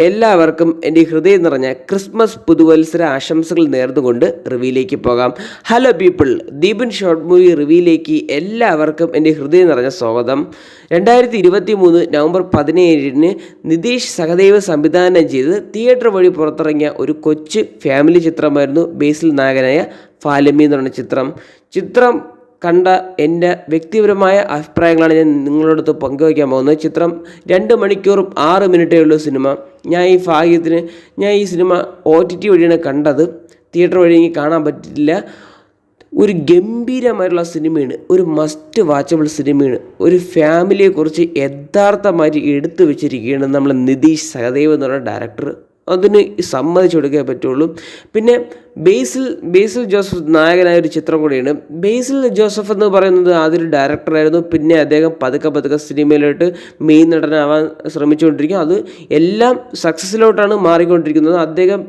എല്ലാവർക്കും എൻ്റെ ഹൃദയം നിറഞ്ഞ ക്രിസ്മസ് പുതുവത്സര ആശംസകൾ നേർന്നുകൊണ്ട് റിവ്യൂയിലേക്ക് പോകാം. Hello people, Deepan short movie റിവ്യൂയിലേക്ക് എല്ലാവർക്കും എൻ്റെ ഹൃദയം നിറഞ്ഞ സ്വാഗതം. 2023 നവംബർ 17 നിതീഷ് സഹദേവ് സംവിധാനം ചെയ്ത് തിയേറ്റർ വഴി പുറത്തിറങ്ങിയ ഒരു കൊച്ചു ഫാമിലി ചിത്രമായിരുന്നു ബേസിൽ നായകനായ ഫാലമി എന്ന് പറഞ്ഞ ചിത്രം കണ്ട എൻ്റെ വ്യക്തിപരമായ അഭിപ്രായങ്ങളാണ് ഞാൻ നിങ്ങളോടൊത്ത് പങ്കുവയ്ക്കാൻ പോകുന്നത്. ചിത്രം 2 മണിക്കൂറും 6 മിനിറ്റേ ഉള്ളൂ സിനിമ. ഞാൻ ഈ സിനിമ OTT വഴിയാണ് കണ്ടത്. തിയേറ്റർ വഴി എനിക്ക് കാണാൻ പറ്റില്ല. ഒരു ഗംഭീരമായിട്ടുള്ള സിനിമയാണ്, ഒരു മസ്റ്റ് വാച്ചബിൾ സിനിമയാണ്. ഒരു ഫാമിലിയെക്കുറിച്ച് യഥാർത്ഥമായിട്ട് എടുത്തു വെച്ചിരിക്കുകയാണ് നമ്മൾ നിതീഷ് സഹദേവ് എന്ന് പറഞ്ഞ ഡയറക്ടർ. അതിന് സമ്മതിച്ചു കൊടുക്കേ പറ്റുള്ളൂ. പിന്നെ ബേസിൽ ജോസഫ് നായകനായ ഒരു ചിത്രം കൂടിയാണ്. ബേസിൽ ജോസഫ് എന്ന് പറയുന്നത് ആദ്യം ഡയറക്ടറായിരുന്നു. പിന്നെ അദ്ദേഹം പതുക്കെ സിനിമയിലോട്ട് മെയിൻ നടനാവാൻ ശ്രമിച്ചുകൊണ്ടിരിക്കും. അത് എല്ലാം സക്സസ്സിലോട്ടാണ് മാറിക്കൊണ്ടിരിക്കുന്നത്. അദ്ദേഹം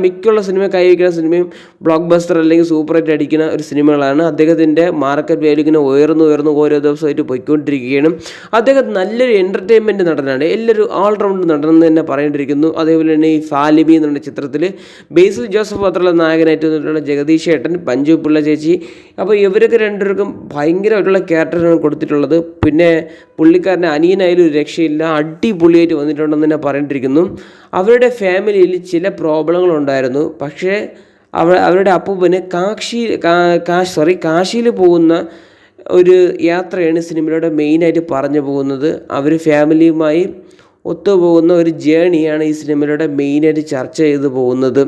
മിക്കുള്ള സിനിമ കൈവയ്ക്കുന്ന സിനിമയും ബ്ലോക്ക് ബസ്റ്റർ അല്ലെങ്കിൽ സൂപ്പർ ഹിറ്റ് അടിക്കുന്ന ഒരു സിനിമകളാണ്. അദ്ദേഹത്തിൻ്റെ മാർക്കറ്റ് വാല്യൂ ഇങ്ങനെ ഉയർന്നു ഓരോ ദിവസമായിട്ട് പോയിക്കൊണ്ടിരിക്കുകയാണ്. അദ്ദേഹം നല്ലൊരു എൻ്റർടൈൻമെൻറ്റ് നടനാണ്, എല്ലാവരും ഓൾറൗണ്ട് നടനെന്ന് തന്നെ പറയേണ്ടിയിരിക്കുന്നു. അതേപോലെ തന്നെ ഈ ഫാലിമി എന്നുള്ള ചിത്രത്തിൽ ബേസിൽ ജോസഫ് മാത്രമല്ല നായകനായിട്ട് വന്നിട്ടുള്ള ജഗദീഷ് ഏട്ടൻ, പഞ്ചു പിള്ള ചേച്ചി. അപ്പോൾ ഇവരൊക്കെ രണ്ടുപേർക്കും ഭയങ്കരമായിട്ടുള്ള ക്യാരക്ടറാണ് കൊടുത്തിട്ടുള്ളത്. പിന്നെ പുള്ളിക്കാരൻ്റെ അനിയനായാലും ഒരു രക്ഷയില്ല, അടിപൊളിയായിട്ട് വന്നിട്ടുണ്ടെന്ന് തന്നെ പറയേണ്ടിയിരിക്കുന്നു. അവരുടെ ഫാമിലിയിൽ ചില പ്രോബ്ലങ്ങളുണ്ടായിരുന്നു. പക്ഷേ അവരുടെ അപ്പൂപ്പന് കാശിയിൽ പോകുന്ന ഒരു യാത്രയാണ് സിനിമയിലൂടെ മെയിനായിട്ട് പറഞ്ഞു പോകുന്നത്. അവർ ഫാമിലിയുമായി ഒത്തുപോകുന്ന ഒരു ജേണിയാണ് ഈ സിനിമയിലൂടെ മെയിനായിട്ട് ചർച്ച ചെയ്തു പോകുന്നത്.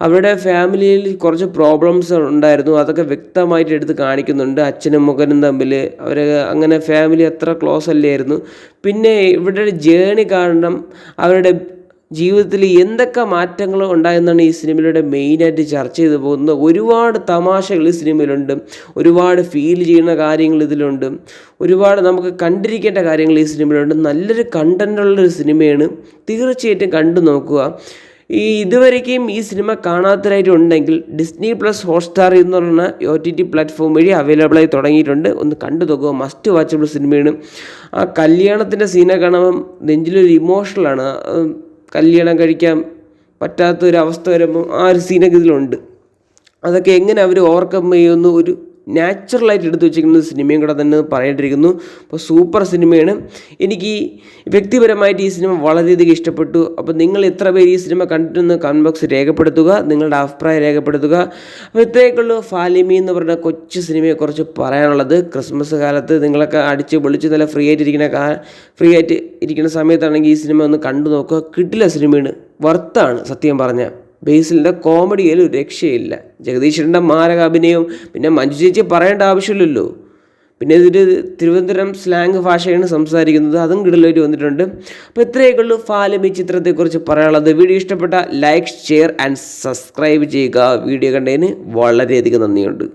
അവരുടെ ഫാമിലിയിൽ കുറച്ച് പ്രോബ്ലംസ് ഉണ്ടായിരുന്നു, അതൊക്കെ വ്യക്തമായിട്ട് എടുത്ത് കാണിക്കുന്നുണ്ട്. അച്ഛനും മകനും തമ്മിൽ അവർ അങ്ങനെ ഫാമിലി അത്ര ക്ലോസ് അല്ലായിരുന്നു. പിന്നെ ഇവരുടെ ജേണി കാരണം അവരുടെ ജീവിതത്തിൽ എന്തൊക്കെ മാറ്റങ്ങൾ ഉണ്ടായെന്നാണ് ഈ സിനിമയിലൂടെ മെയിനായിട്ട് ചർച്ച ചെയ്തു പോകുന്നത്. ഒരുപാട് തമാശകൾ ഈ സിനിമയിലുണ്ട്, ഒരുപാട് ഫീൽ ചെയ്യുന്ന കാര്യങ്ങൾ ഇതിലുണ്ട്, ഒരുപാട് നമുക്ക് കണ്ടിരിക്കേണ്ട കാര്യങ്ങൾ ഈ സിനിമയിലുണ്ട്. നല്ലൊരു കണ്ടൻറ്റുള്ളൊരു സിനിമയാണ്, തീർച്ചയായിട്ടും കണ്ടു നോക്കുക. ഇതുവരേക്കും ഈ സിനിമ കാണാത്തവരായിട്ടുണ്ടെങ്കിൽ ഡിസ്നി പ്ലസ് ഹോട്ട്സ്റ്റാർ എന്ന് പറയുന്ന OTT പ്ലാറ്റ്ഫോം വഴി അവൈലബിളായി തുടങ്ങിയിട്ടുണ്ട്. ഒന്ന് കണ്ടു നോക്കുക, മസ്റ്റ് വാച്ചബിൾ സിനിമയാണ്. ആ കല്യാണത്തിൻ്റെ സീനെ കാണുമ്പം നെഞ്ചിലൊരു ഇമോഷണലാണ്. കല്യാണം കഴിക്കാൻ പറ്റാത്തൊരവസ്ഥ വരുമ്പോൾ ആ ഒരു സീനൊക്കെ ഇതിലുണ്ട്. അതൊക്കെ എങ്ങനെ അവർ ഓവർകം ചെയ്യുന്നു, ഒരു നാച്ചുറലായിട്ട് എടുത്തു വെച്ചിരിക്കുന്ന സിനിമയും കൂടെ തന്നെ പറയേണ്ടിയിരിക്കുന്നു. അപ്പോൾ സൂപ്പർ സിനിമയാണ്. എനിക്ക് വ്യക്തിപരമായിട്ട് ഈ സിനിമ വളരെയധികം ഇഷ്ടപ്പെട്ടു. അപ്പോൾ നിങ്ങൾ എത്ര പേര് ഈ സിനിമ കണ്ടിട്ടെന്ന് കമൻറ്റ് ബോക്സ് രേഖപ്പെടുത്തുക, നിങ്ങളുടെ അഭിപ്രായം രേഖപ്പെടുത്തുക. അപ്പോൾ ഇത്രയൊക്കെയുള്ളൂ ഫാലിമി എന്ന് പറഞ്ഞ കൊച്ചു സിനിമയെക്കുറിച്ച് പറയാനുള്ളത്. ക്രിസ്മസ് കാലത്ത് നിങ്ങളൊക്കെ അടിച്ച് പൊളിച്ച് നല്ല ഫ്രീ ആയിട്ട് ഇരിക്കുന്ന സമയത്താണെങ്കിൽ ഈ സിനിമ ഒന്ന് കണ്ടു നോക്കുക. കിട്ടില്ല സിനിമയാണ്, വർത്താണ് സത്യം പറഞ്ഞാൽ. ബേസിലിൻ്റെ കോമഡിയിൽ ഒരു രക്ഷയില്ല. ജഗദീശ്വരൻ്റെ മാരക അഭിനയവും പിന്നെ മഞ്ജു ചേച്ചി പറയേണ്ട ആവശ്യമില്ലല്ലോ. പിന്നെ ഇതൊരു തിരുവനന്തപുരം സ്ലാങ് ഭാഷയാണ് സംസാരിക്കുന്നത്, അതും കിടലായിട്ട് വന്നിട്ടുണ്ട്. അപ്പോൾ ഇത്രയൊക്കെ ഉള്ളൂ ഫാലമി ചിത്രത്തെക്കുറിച്ച് പറയാനുള്ളത്. വീഡിയോ ഇഷ്ടപ്പെട്ട ലൈക്ക്, ഷെയർ ആൻഡ് സബ്സ്ക്രൈബ് ചെയ്യുക. വീഡിയോ കണ്ടതിന് വളരെയധികം നന്ദിയുണ്ട്.